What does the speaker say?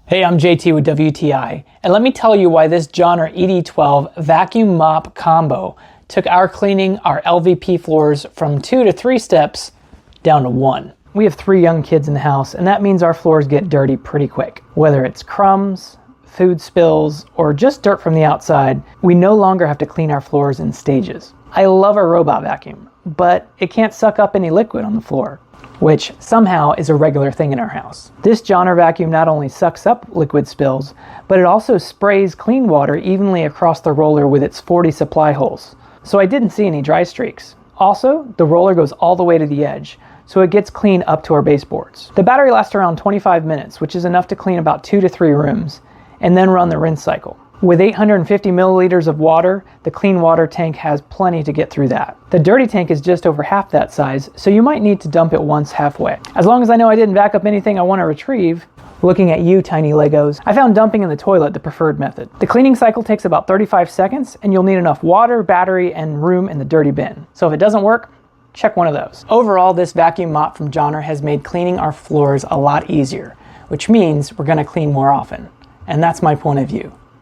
Hey, I'm JT with WTI, and let me tell you why this JONR ED12 vacuum mop combo took our cleaning our LVP floors from 2 to 3 steps down to 1. We have 3 young kids in the house, and that means our floors get dirty pretty quick. Whether it's crumbs, food spills, or just dirt from the outside, we no longer have to clean our floors in stages. I love our robot vacuum, but it can't suck up any liquid on the floor, which somehow is a regular thing in our house. This JONR vacuum not only sucks up liquid spills, but it also sprays clean water evenly across the roller with its 40 supply holes. So I didn't see any dry streaks. Also, the roller goes all the way to the edge, so it gets clean up to our baseboards. The battery lasts around 25 minutes, which is enough to clean about 2 to 3 rooms, and then run the rinse cycle. With 850 milliliters of water, the clean water tank has plenty to get through that. The dirty tank is just over half that size, so you might need to dump it once halfway. As long as I know I didn't back up anything I want to retrieve, looking at you tiny Legos, I found dumping in the toilet the preferred method. The cleaning cycle takes about 35 seconds, and you'll need enough water, battery, and room in the dirty bin. So if it doesn't work, check one of those. Overall, this vacuum mop from JONR has made cleaning our floors a lot easier, which means we're going to clean more often. And that's my point of view.